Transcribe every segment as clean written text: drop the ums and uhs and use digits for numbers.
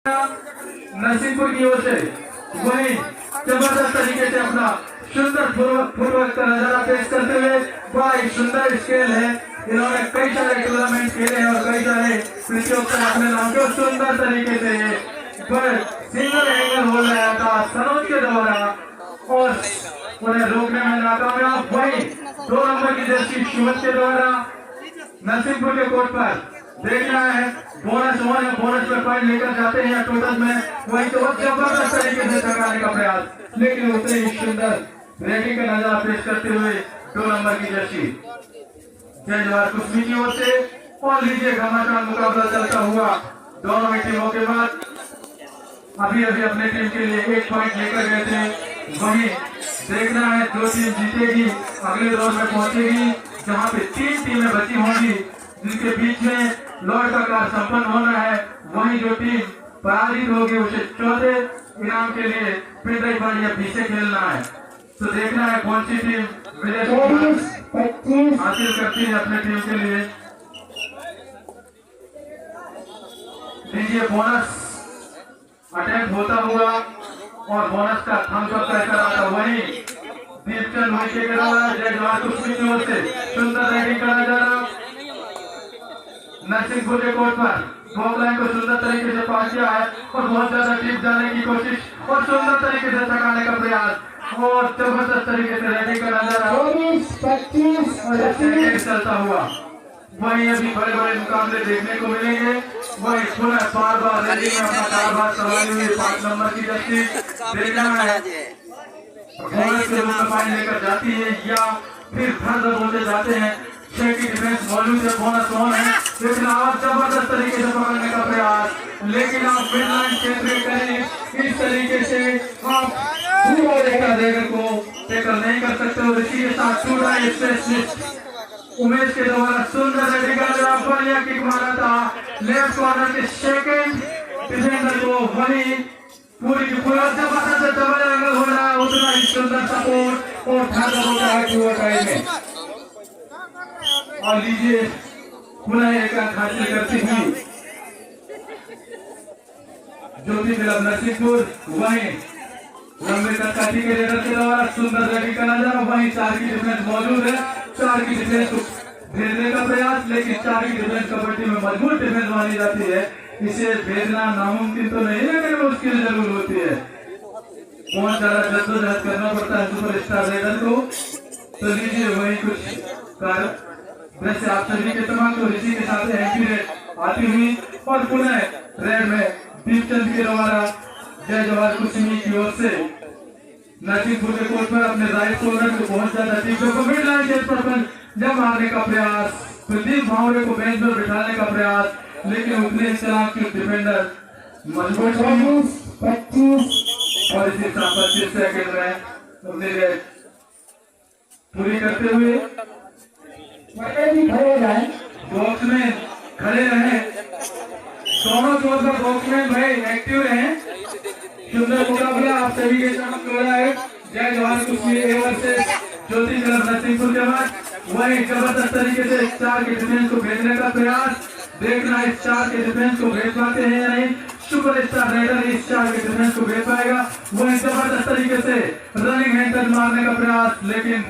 नरसिंहपुर की ओर से वही जबरदस्त तरीके से अपना सुंदर फुटवर्क का नजारा पेश करते हुए बड़ा ही सुंदर स्केल है। इन्होंने कई सारे टूर्नामेंट खेले हैं और कई सारे प्रतियोगिता अपने नाम के सुंदर तरीके से सिंगल एंगल हो रहा था सनोज के द्वारा और उन्हें रोकने में नाकामयाब। वही 2 नंबर की जर्सी शुभम के द्वारा नरसिंहपुर के कोर्ट पर देखना है बोनस वन है, बोनस में पॉइंट लेकर जाते हैं टोटल में। वही तो जबरदस्त तरीके से टकराने का प्रयास, लेकिन उतने ही सुंदर रेडिंग का नजारा पेश करते हुए 2 नंबर की जर्सी जय जवाहर कुश्मी की ओर से। और लीजिए घमासान मुकाबला चलता हुआ दोनों ही टीमों के बाद अभी अपने टीम के लिए 1 पॉइंट लेकर गए थे। वही देखना है जो टीम जीतेगी अगले दौर में पहुंचेगी, जहां पे 3 टीमें बची होंगी जिनके बीच में लॉर्ड का कार्य संपन्न होना है। वही जो टीम पराजित होगी उसे चौथे इनाम के लिए पिंडई पानी पीछे खेलना है। तो देखना है कौन सी टीम हासिल करती है अपने टीम के लिए। लीजिए बोनस अटेम्प्ट होता हुआ और बोनस का थम्स अप कर रहा था वही दीपचंद वही के जय जवाहर कुश्मी की ओर से सुंदर रेडिंग का नजारा नरसिंहपुर के कोर्ट पर बॉल लाइन को सुंदर तरीके से पास किया है और बहुत ज्यादा डीप जाने की कोशिश और सुंदर तरीके से थकाने का प्रयास और जबरदस्त तरीके से रेडिंग का नजारा 24-25 चलता हुआ। वही अभी बड़े बड़े मुकाबले देखने को मिलेंगे। वही पुनः बार बार रेडिंग में अपना कारभार संभाली हुई 5 नंबर की जर्सी देखना है बोनस के रूप में पानी लेकर जाती है या फिर फर्द बोलते जाते हैं। 6 की डिफेंस मौजूद है, बोनस ऑन है, लेकिन आप जबरदस्त तरीके से पकड़ने का प्रयास, लेकिन आप मिडलाइन क्षेत्र करें इस तरीके से आप पूरा रेगर को टेकल नहीं कर सकते हो। इसी के साथ टूटा स्पेशलिस्ट उमेश के द्वारा सुंदर बढ़िया किक मारा था लेफ्ट कॉर्नर के सेकंड डिफेंडर को। वही पूरी की पूरा जबरदस्त डबल एंगल हो रहा है, उतना ही सुंदर सपोर्ट और ढाका होता है में। और लीजिए पुनः एक अंक हासिल करती हुई ज्योति क्लब नरसिंहपुर। वहीं लंबे तक के रेडर के द्वारा सुंदर रेडी का नजारा। वहीं 4 की डिफेंस मौजूद है, 4 की डिफेंस को भेजने का प्रयास, लेकिन 4 की डिफेंस कबड्डी में मजबूत डिफेंस मानी जाती है। इसे भेजना नामुमकिन तो नहीं, लेकिन उसकी जरूर होती है। बहुत ज्यादा जद्दोजहद करना पड़ता है सुपरस्टार रेडर को। तो लीजिए वही कुछ कार्य वैसे आप सभी के तमाम तो इसी के साथ रेड आती हुई और पुनः रेड में दीपचंद के द्वारा जय जवाहर कुश्मी की ओर से नरसिंहपुर के कोर्ट पर अपने राइट शोल्डर को बहुत ज्यादा टीम को मिड लाइन के पर जब मारने का प्रयास, प्रदीप भावरे को बेंच पर बिठाने का प्रयास, लेकिन उतने चलाक के डिफेंडर मजबूत 25 और इसी 25 सेकंड में अपनी रेड पूरी करते हुए भी खड़े जाए बॉक्स में खड़े रहे। दोनों छोर पर बॉक्स में भाई एक्टिव रहे। सुंदर मुकाबला आप सभी के सामने हो रहा है। जय जवाहर कुश्मी वर्सेस ज्योति क्लब नरसिंहपुर के बाद वही जबरदस्त तरीके से 4 के डिफेंस को भेजने का प्रयास। देखना इस 4 के डिफेंस को भेज पाते हैं या नहीं। सुपरस्टार राइडर इस 4 के डिफेंस को भेज पाएगा। वही जबरदस्त तरीके से रनिंग हैंड मारने का प्रयास, लेकिन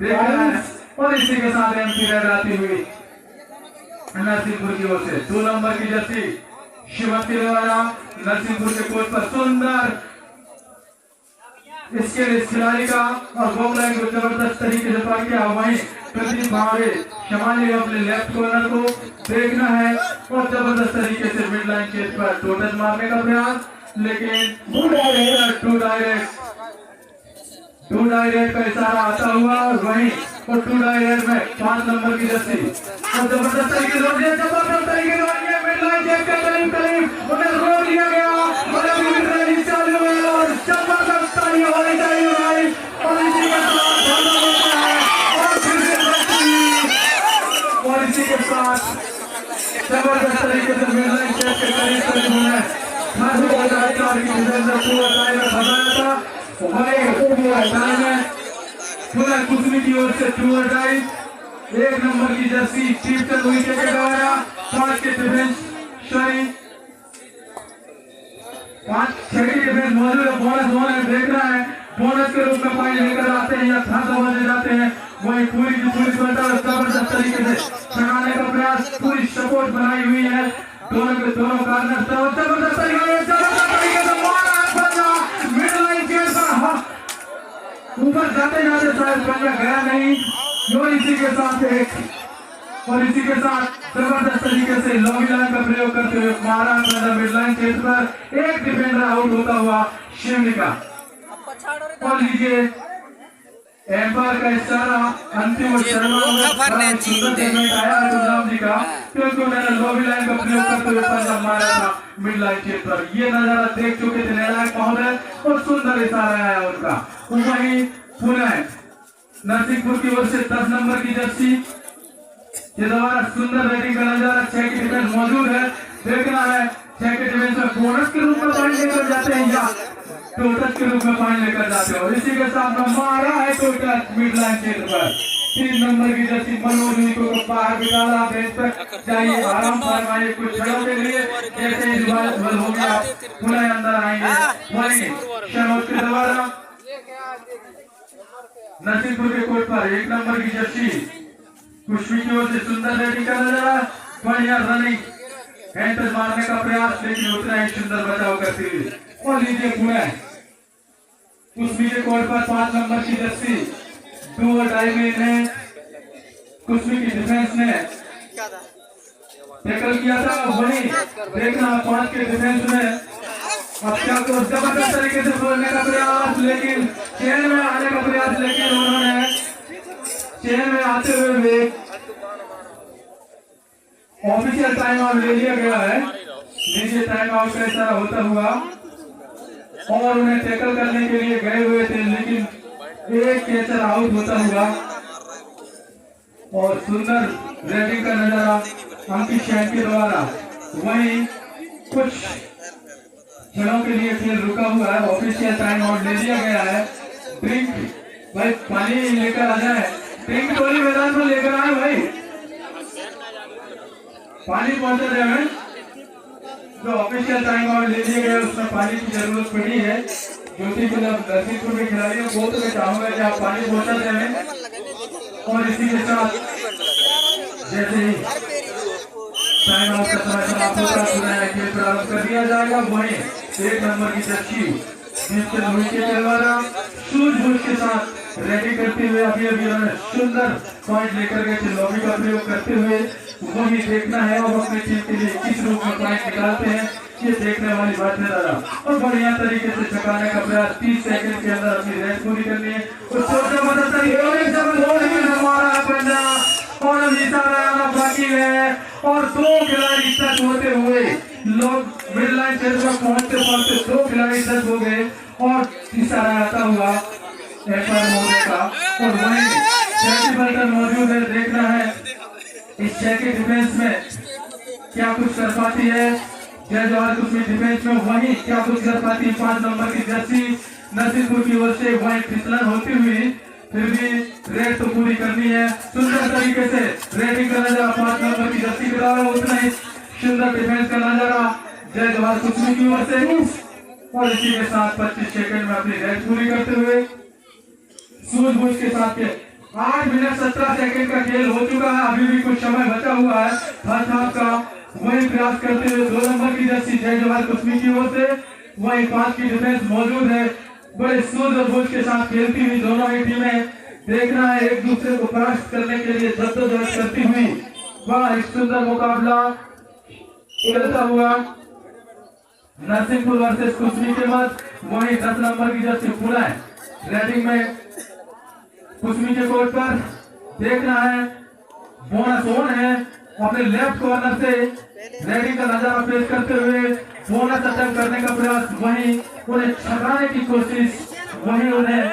देखना है और इसी के साथ एमपी रेड आती हुई नरसिंहपुर की ओर से 2 नंबर की जर्सी शिवम के द्वारा नरसिंहपुर के कोर्ट पर सुंदर इसके खिलाड़ी का और बॉल लाइन को जबरदस्त तरीके से पकड़ किया। वहीं प्रदीप भावे शमाली अपने लेफ्ट कॉर्नर को देखना है और जबरदस्त तरीके से मिड लाइन के पर टोटल मारने का प्रयास, लेकिन टू डायरेक्ट का इशारा आता हुआ और वहीं और 2 डायरेक्ट में 5 नंबर की जर्सी और जबरदस्त तरीके से मिड लाइन के करीब उन्हें रोक लिया गया और अभी रैली चालू है और जबरदस्त ताली होनी चाहिए भाई। और इसी के साथ होता है और फिर और इसी के साथ जबरदस्त तरीके से मिड लाइन के करीब होना है। पुनः कुश्मी की ओर से 2 1 नंबर की जर्सी चीफ के द्वारा 5 के डिफेंस शाही छह की डिफेंस मौजूद है, बोनस वन है, देख रहा है बोनस के रूप में पॉइंट लेकर आते हैं या था समझ जाते हैं। वही पूरी की पूरी जबरदस्त तरीके से छकाने का प्रयास, पूरी सपोर्ट बनाई हुई है दोनों के दोनों कार्नर, जबरदस्त तरीके से मारा पंजा मिड लाइन के ऊपर जाते जाते शायद पंजा गया नहीं, और इसी के साथ जबरदस्त तरीके से लॉन्ग लाइन का प्रयोग करते हुए मारा पंजा मिड लाइन के पर, एक डिफेंडर आउट होता हुआ शिवनिका। और लीजिए एम्पायर का इशारा अंतिम और शर्मा आया गुलाम जी का, क्योंकि उन्होंने लॉबी लाइन का प्रयोग करते हुए पंजा मारा था मिड लाइन क्षेत्र पर। ये नजारा देख चुके थे निर्णायक महोदय और सुंदर इशारा आया उनका। वहीं पुनः नरसिंहपुर की ओर से 10 नंबर की जर्सी के द्वारा सुंदर रेटिंग का नजारा, 6 की डिफेंस मौजूद है, देखना है 6 के डिफेंस में बोनस के रूप में पॉइंट लेकर जाते हैं या टोटल के रूप में पॉइंट लेकर जाते हैं। और इसी के साथ में मारा है टोटल मिड लाइन क्षेत्र पर 3 नंबर की जर्सी मनोज जी को बाहर निकाला, बेंच पर जाइए आराम फरमाइए कुछ क्षणों के लिए, जैसे ही बल हो गया पुनः अंदर आएंगे। वहीं शनौज के द्वारा नरसिंहपुर के कोर्ट पर 1 नंबर की जर्सी खुशबू की ओर से सुंदर रेटिंग का नजारा, बढ़िया रनिंग हैंड मारने का प्रयास, लेकिन उतना ही सुंदर बचाव करती हुई। और लीजिए पुनः खुशबू के कोर्ट पर 5 नंबर की जर्सी दो टाइम ने खुशबू की डिफेंस ने टैकल किया था, वहीं देखना 5 के डिफेंस में अब क्या तो जबरदस्त तरीके से बोलने का प्रयास, लेकिन चेन में आने का प्रयास, लेकिन उन्होंने चेन में आते हुए भी ऑफिशियल टाइम आउट ले लिया गया है। नीचे टाइम आउट का इशारा होता हुआ और उन्हें टैकल करने के लिए गए हुए थे, लेकिन एक कैचर आउट होता हुआ और सुंदर रेटिंग का नजारा अंकित शैन के द्वारा। वहीं कुछ क्षणों के लिए खेल रुका हुआ है, ऑफिशियल टाइम आउट ले लिया गया है। ड्रिंक भाई पानी लेकर आ जाए, ड्रिंक टोली मैदान में लेकर आए भाई, पानी पहुंचा जाए। जो ऑफिशियल टाइम आउट ले लिया गया उसमें पानी की जरूरत पड़ी है। ज्योति क्लब नरसिंहपुर के खिलाड़ियों को तो मैं चाहूंगा कि आप पानी पहुंचा दें। और इसी के साथ जैसे ही टाइम आउट का समय समाप्त होगा खेल प्रारंभ कर दिया जाएगा। वहीं 1 नंबर की जर्सी के द्वारा सूझबूझ के साथ रेडी करते हुए अभी उन्होंने सुंदर पॉइंट लेकर गए थे, लॉबी का प्रयोग करते हुए। वही देखना है और अपने टीम के लिए किस रूप में पॉइंट निकालते हैं, ये देखने वाली बात है दादा। और बढ़िया तरीके से छकाने का प्रयास, 30 सेकंड के अंदर अपनी रेस पूरी करनी है। और अभी आना बाकी है और 2 खिलाड़ी टच होते हुए लोग मिड लाइन क्षेत्र में पहुंचते 2 खिलाड़ी टच हो गए और इशारा आता हुआ एम्पायर महोदय का। और वहीं जैकी बल्टन मौजूद है, देखना है इस जैकी डिफेंस में क्या कुछ कर पाती है जय जवाहर कुछ डिफेंस में, वहीं क्या कुछ कर पाती है 5 नंबर की जर्सी नरसिंहपुर की ओर से। वहीं फिसलन होती हुई फिर भी रेस तो पूरी करनी है, सुंदर तरीके से रेटिंग का नजारा 5 नंबर की जर्सी के द्वारा, उतना ही सुंदर डिफेंस का नजारा जय जवाहर कुछ की ओर से। और इसी के साथ 25 सेकंड में अपनी रेस पूरी करते हुए सूझबूझ के साथ 8 मिनट 17 सेकंड का खेल हो चुका है, अभी भी कुछ समय बचा हुआ है फर्स्ट हाफ का। वही प्रयास करते हुए 2 नंबर की जर्सी जय जवाहर कुश्मी की ओर से, वही 5 की डिफेंस मौजूद है, बड़े सूझबूझ के साथ खेलती हुई दोनों ही टीमें। देखना है एक दूसरे को परास्त करने के लिए जद्दोजहद करती हुई। वह एक सुंदर मुकाबला खेलता हुआ नरसिंहपुर वर्सेस कुश्मी के मध्य। वही 10 नंबर की जर्सी पुनः रेटिंग में कुश्मी के कोर्ट पर, देखना है बोनस वन है, अपने लेफ्ट कॉर्नर से रेडिंग का नजारा पेश करते हुए बोनस अटैक करने का प्रयास, वहीं उन्हें छकाने की कोशिश, वहीं उन्हें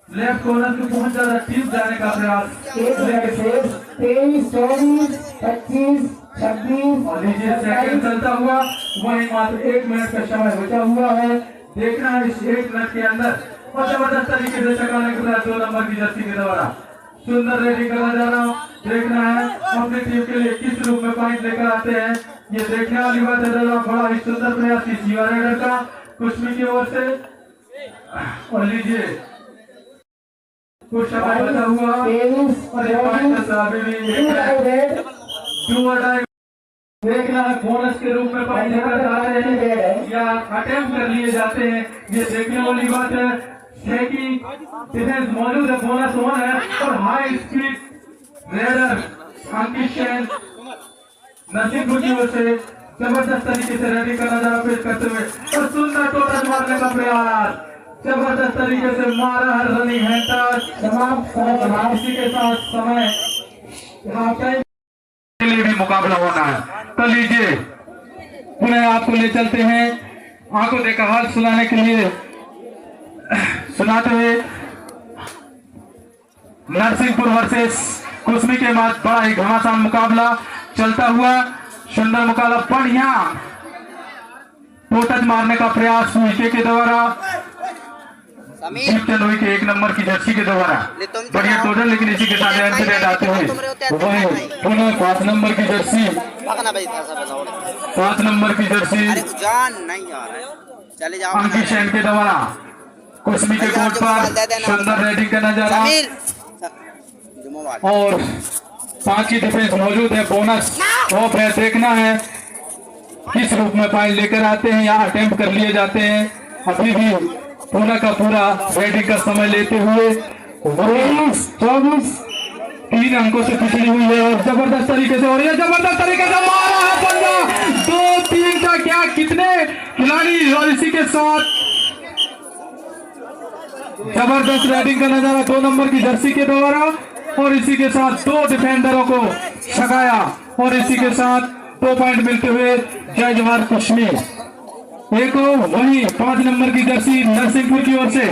लेफ्ट कॉर्नर पे पहुंच जाना, टीम जाने का प्रयास। 23, 24, 25, 26 और लीजिए सेकंड चलता हुआ, वहीं मात्र 1 मिनट का समय बचा हुआ है। देखना है इस 1 मिनट के अंदर और जबरदस्त तरीके से छकाने के प्रयास 2 नंबर की जर्सी के द्वारा। सुंदर रेडिंग का नजारा देखना है, अपनी टीम के लिए किस रूप में पॉइंट लेकर आते हैं। ये देखने वाली बात है दादा, बड़ा ही सुंदर प्रयास की जीवा राइडर का कुश्मी की ओर से। और लीजिए कुछ समय बचा हुआ और एक पार्टनर अभी भी डू और डाई देखना है, बोनस के रूप में पॉइंट लेकर जा रहे हैं या अटेम्प्ट कर लिए जाते हैं। ये देखने वाली बात है कि डिफेंस मौजूद है, बोनस ऑन है और हाई स्पीड रेडर अंकित सेन नसीबपुर की ओर से जबरदस्त तरीके से रेडी का नजारा पेश करते हुए और सुंदर टोटल मारने का प्रयास, जबरदस्त तरीके से मारा है रनिंग हैंड समाप्त। इसी के साथ समय हाफ टाइम के लिए भी मुकाबला होना है। तो लीजिए पुनः आपको ले चलते हैं आंखों देखा हाल सुनाने के लिए, सुनाते हुए नरसिंहपुर वर्सेस कुश्मी के बाद बड़ा ही घमासान मुकाबला चलता हुआ। सुंदर मुकाबला, बढ़िया टोटच मारने का प्रयास विके के द्वारा, चंदोई के 1 नंबर की जर्सी के द्वारा बढ़िया टोटल, लेकिन इसी के साथ इंसिडेंट आते हुए वही पुनः 5 नंबर की जर्सी, 5 नंबर की जर्सी अंकित सेन के द्वारा कुश्मी के कोर्ट पर सुंदर रेडिंग का नजारा और 5 की डिफेंस मौजूद है। बोनस ऑफ है, देखना है किस रूप में पॉइंट लेकर आते हैं या अटेम्प्ट कर लिए जाते हैं। अभी भी पूरा का पूरा रेडिंग का समय लेते हुए 24 3 अंकों से पिछड़ी हुई है और जबरदस्त तरीके से, और ये जबरदस्त तरीके से मारा है पंजा 2-3 का, क्या कितने खिलाड़ी, और इसी के साथ जबरदस्त रेडिंग का नजारा 2 नंबर की जर्सी के द्वारा और इसी के साथ 2 डिफेंडरों को छकाया और इसी के साथ 2 पॉइंट मिलते हुए जय जवाहर कुश्मी। एक वही 5 नंबर की जर्सी नरसिंहपुर की ओर से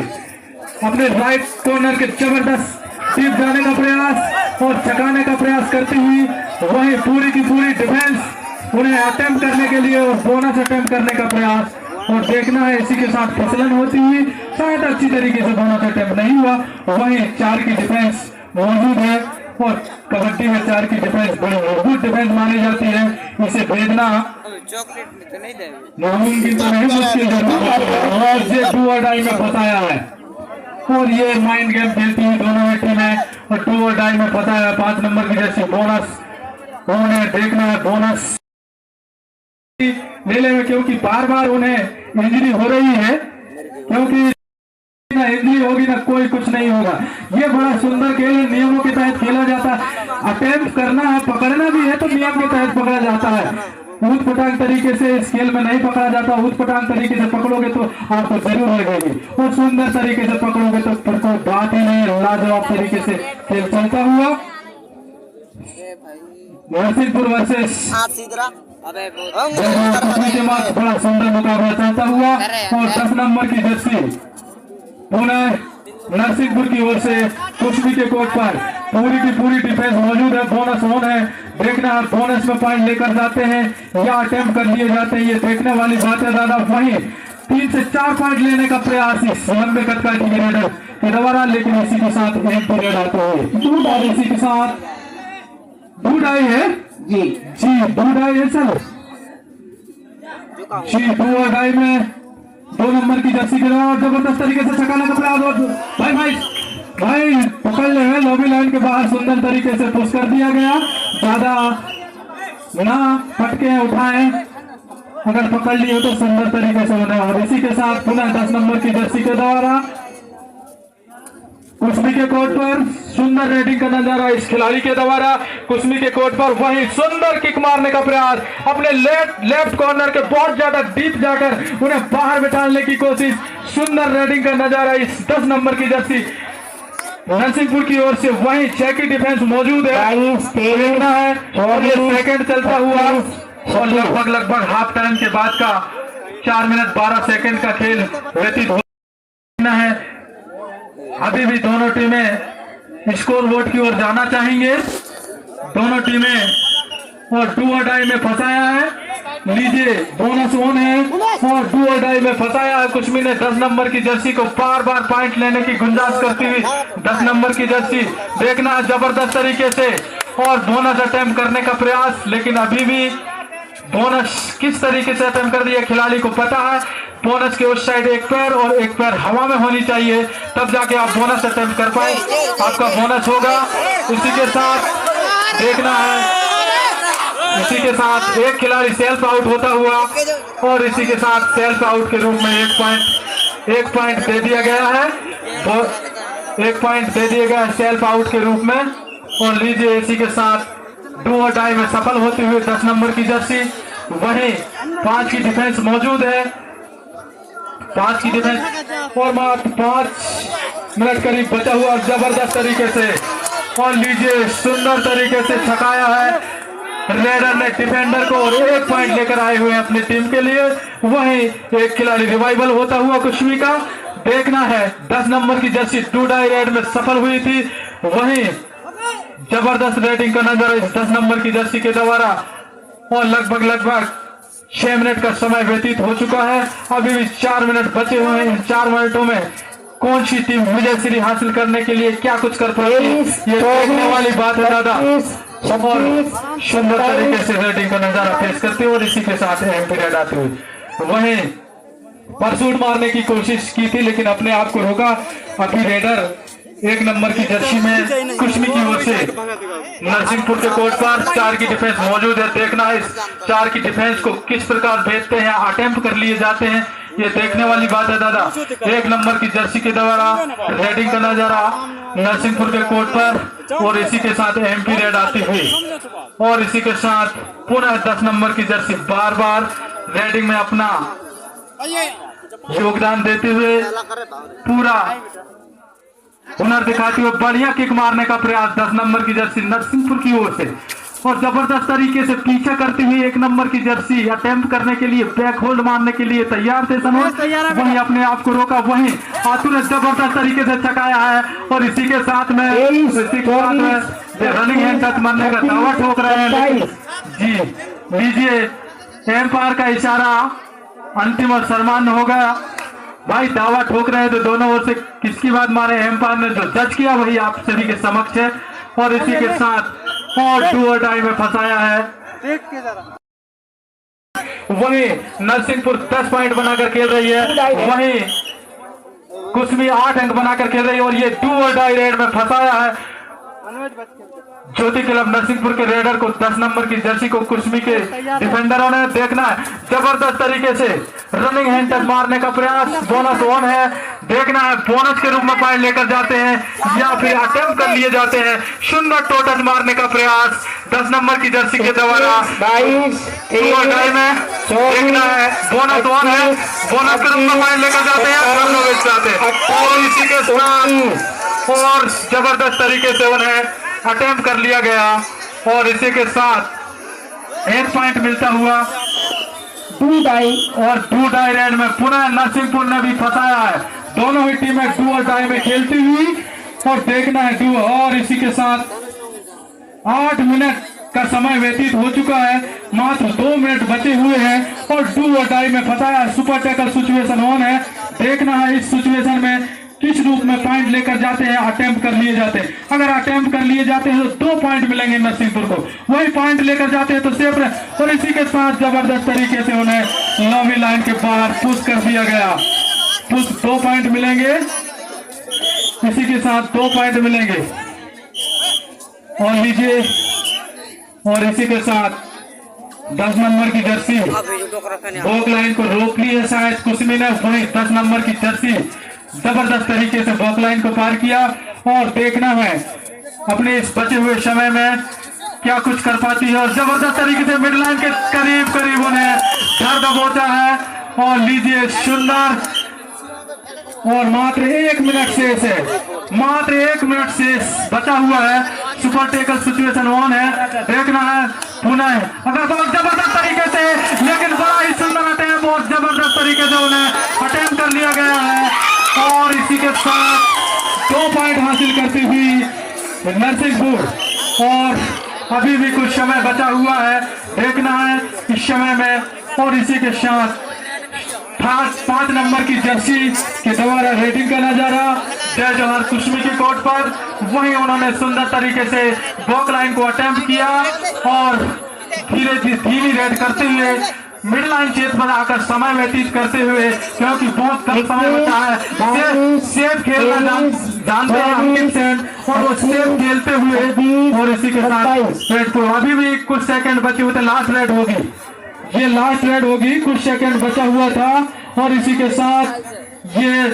अपने राइट कॉर्नर के जबरदस्त टीप जाने का प्रयास और छकाने का प्रयास करती हुई वही पूरी की पूरी डिफेंस उन्हें अटेम्प्ट करने के लिए और बोनस अटेम्प्ट करने का प्रयास, और देखना है इसी के साथ फिसलन होती हुई, शायद अच्छी तरीके से बोनस अटेम्प्ट नहीं हुआ। वही 4 की डिफेंस मौजूद है और कबड्डी में 4 की डिफेंस बड़ी मजबूत डिफेंस मानी जाती है, इसे भेजना नामुमकिन तो नहीं, मुश्किल और ये डू और डाई में फंसाया है और ये माइंड गेम खेलती हुई दोनों में टीमें और डू और डाई में फंसाया है। 5 नंबर की जैसी बोनस उन्हें देखना है, बोनस मेले में क्योंकि बार बार उन्हें इंजरी हो रही है, क्योंकि ना इंजरी होगी ना कोई कुछ नहीं होगा। ये बड़ा सुंदर खेल है, नियमों के तहत खेला जाता है, अटेम्प्ट करना है, पकड़ना भी है तो नियम के तहत पकड़ा जाता है। ऊट पटांग तरीके से इस खेल में नहीं पकड़ा जाता, ऊट पटांग तरीके से पकड़ोगे तो आपको जरूर लगेगी और सुंदर तरीके से पकड़ोगे तो फिर कोई बात ही नहीं, लाजवाब तरीके से खेल चलता हुआ। नरसिंहपुर वर्सेस के बाद बड़ा सुंदर मुकाबला चलता हुआ और 10 नंबर की जर्सी पुनः नरसिंहपुर की ओर से कुश्मी के कोर्ट पर पूरी की पूरी डिफेंस मौजूद है, बोनस ऑन है, देखना है बोनस में पॉइंट लेकर जाते हैं या अटेम्प्ट कर लिए जाते हैं, ये देखने वाली बात है दादा। वहीं 3 से 4 पॉइंट लेने का प्रयास इस लंबे कद का रेडर के द्वारा, लेकिन इसी के साथ एक पीरियड आते हुए इसी के साथ दूध आई है जी दूध आई है सर जी, 2 और डाई में 2 नंबर की जर्सी के द्वारा जबरदस्त तरीके से छकाने का प्रयास और भाई पकड़ ले हैं लॉबी लाइन के बाहर, सुंदर तरीके से पुश कर दिया गया, ज्यादा ना फटके उठाए, अगर पकड़ लिए तो सुंदर तरीके से होना। और इसी के साथ पुनः 10 नंबर की जर्सी के द्वारा कुश्मी के कोर्ट पर सुंदर रेडिंग का नजारा इस खिलाड़ी के द्वारा कुश्मी के कोर्ट पर वही सुंदर किक मारने का प्रयास, अपने लेफ्ट कॉर्नर के बहुत ज्यादा डीप जाकर उन्हें बाहर बिठाने की कोशिश, सुंदर रेडिंग का नजारा इस 10 नंबर की जर्सी नरसिंहपुर की ओर से। वहीं 6 की डिफेंस मौजूद है, देखना है और ये सेकंड चलता हुआ और लगभग हाफ टाइम के बाद का 4 मिनट 12 सेकंड का खेल व्यतीत होना है। अभी भी दोनों टीमें स्कोर बोर्ड की ओर जाना चाहेंगे, दोनों टीमें और डू और डाई में फंसाया है, लीजिए बोनस ऑन है और डू और डाई में फंसाया है। कुश्मी ने 10 नंबर की जर्सी को बार बार पॉइंट लेने की गुंजाइश करती हुई 10 नंबर की जर्सी, देखना जबरदस्त तरीके से और बोनस अटेम्प्ट करने का प्रयास, लेकिन अभी भी बोनस किस तरीके से अटेम्प्ट कर दिया खिलाड़ी को पता है। बोनस के उस साइड एक पैर और एक पैर हवा में होनी चाहिए, तब जाके आप बोनस अटेम्प्ट कर पाए, आपका बोनस होगा। इसी के साथ देखना है, इसी के साथ एक खिलाड़ी सेल्फ आउट होता हुआ और इसी के साथ सेल्फ आउट के रूप में एक पॉइंट दे दिया गया है, एक पॉइंट दे दिया गया है सेल्फ आउट के रूप में। और लीजिए इसी के साथ डू और डाई में सफल होते हुए 10 नंबर की जर्सी, वहीं 5 की डिफेंस मौजूद है, 5 की डिफेंस और मात्र 5 मिनट करीब बचा हुआ जबरदस्त तरीके से। और लीजिए सुंदर तरीके से छकाया है रेडर ने डिफेंडर को और 1 पॉइंट लेकर आए हुए हैं अपनी टीम के लिए। वहीं एक खिलाड़ी रिवाइवल होता हुआ कुश्मी का देखना है। 10 नंबर की जर्सी टू डाई रेड में सफल हुई थी, वहीं जबरदस्त रेटिंग का नजर इस 10 नंबर की जर्सी के द्वारा। और लगभग 6 मिनट का समय व्यतीत हो चुका है, अभी भी 4 मिनट बचे हुए हैं। इन 4 मिनटों में कौन सी टीम विजय श्री हासिल करने के लिए क्या कुछ कर पाएगी, ये देखने वाली बात है दादा। और सुंदर तरीके से रेटिंग का नजारा पेश करते हुए और इसी के साथ पीरियड आते हुए वहीं परसूट मारने की कोशिश की थी लेकिन अपने आप को रोका। अभी रेडर 1 नंबर की जर्सी में कुश्मी की ओर से नरसिंहपुर के कोर्ट पर 4 की डिफेंस मौजूद है। देखना है इस 4 की डिफेंस को किस प्रकार भेजते हैं, अटेम्प्ट कर लिए जाते हैं, ये देखने वाली बात है दादा। 1 नंबर की जर्सी के द्वारा रेडिंग का नजारा नरसिंहपुर के कोर्ट पर और इसी के साथ एमपी रेड आती हुई और इसी के साथ पुनः 10 नंबर की जर्सी बार बार रेडिंग में अपना योगदान देते हुए पूरा हुनर दिखाते हुए बढ़िया किक मारने का प्रयास 10 नंबर की जर्सी नरसिंहपुर की ओर से और जबरदस्त तरीके से पीछे करते हुए 1 नंबर की जर्सी अटेम्प्ट करने के लिए बैक होल्ड मारने के लिए तैयार थे समय, वहीं अपने आप को रोका, वहीं आतू ने जबरदस्त तरीके से छकाया है और इसी के साथ में रनिंग हैंड टच मारने का दावा ठोक रहे हैं। जी लीजिए एम्पायर का इशारा अंतिम और सम्मान होगा। भाई दावा ठोक रहे हैं तो दोनों ओर से किसकी बात मारे, एम्पायर ने जो जज किया वही आप सभी के समक्ष है और इसी के साथ और डू और डाई में फंसाया है। वहीं नरसिंहपुर 10 पॉइंट बनाकर खेल रही है, वहीं कुश्मी 8 अंक बनाकर खेल रही है और ये डू और डाई रेड में फंसाया है ज्योति क्लब नरसिंहपुर के रेडर को। 10 नंबर की जर्सी को कुश्मी के डिफेंडरों ने देखना है जबरदस्त तरीके से रनिंग हैंड टच मारने का प्रयास, बोनस ऑन है, देखना है बोनस के रूप में पॉइंट लेकर जाते हैं या फिर अटेम्प्ट कर लिए जाते हैं। सुंदर टो टच मारने का प्रयास 10 नंबर की जर्सी के द्वारा में देखना है बोनस ऑन है, बोनस के रूप में पॉइंट लेकर जाते हैं और इसी के साथ और जबरदस्त तरीके से उन्हें अटेम्प्ट कर लिया गया और इसी के साथ 1 पॉइंट मिलता हुआ डू डाई रेड में पुनः नरसिंहपुर ने भी फंसाया है। दोनों ही टीमें डू और डाई में खेलती हुई और देखना है डू और इसी के साथ 8 मिनट का समय व्यतीत हो चुका है, मात्र 2 मिनट बचे हुए हैं और डू और डाई में फंसाया। सुपर टैकल सिचुएशन ऑन है, देखना है इस सिचुएशन में किस रूप में पॉइंट लेकर जाते हैं, अटेम्प्ट कर लिए जाते हैं। अगर अटेम्प्ट कर लिए जाते हैं तो 2 पॉइंट मिलेंगे नरसिंहपुर को, वही पॉइंट लेकर जाते हैं तो सेफ है और इसी के साथ जबरदस्त तरीके से उन्हें लॉबी लाइन के बाहर पुश कर दिया गया। पुश 2 पॉइंट मिलेंगे, इसी के साथ 2 पॉइंट मिलेंगे और लीजिए और इसी के साथ 10 नंबर की जर्सी बॉक लाइन को रोक ली है शायद कुश्मी ने, वही 10 नंबर की जर्सी जबरदस्त तरीके से बॉक लाइन को पार किया और देखना है अपने इस बचे हुए समय में क्या कुछ कर पाती है और जबरदस्त तरीके से मिड लाइन के करीब उन्हें घर दबोचा है और लीजिए सुंदर और मात्र 1 मिनट शेष है, मात्र 1 मिनट शेष बचा हुआ है। सुपर टेकल सिचुएशन ऑन है, देखना है पुनः अगर जबरदस्त तरीके से लेकिन बड़ा ही सुंदर अटैम्प और जबरदस्त तरीके से उन्हें अटैम्प कर लिया गया है और इसी के साथ 2 पॉइंट हासिल करती हुई नरसिंहपुर और अभी भी कुछ समय बचा हुआ है, देखना है इस समय में और इसी के साथ 5 नंबर की जर्सी के द्वारा रेटिंग का नजारा जय जवाहर कुश्मी के कोर्ट पर, वहीं उन्होंने सुंदर तरीके से बॉक लाइन को अटेम्प्ट किया और धीमी रेड करते हुए मिड लाइन क्षेत्र पर आकर समय व्यतीत करते हुए, क्योंकि बहुत कम समय बचा है। सेफ खेलना जानते हैं अंकित सेन, और वो सेफ खेलते हुए और इसी के साथ रेड को अभी भी कुछ सेकंड बचे हुए थे। लास्ट रेड होगी, ये लास्ट रेड होगी, कुछ सेकंड बचा हुआ था और इसी के साथ ये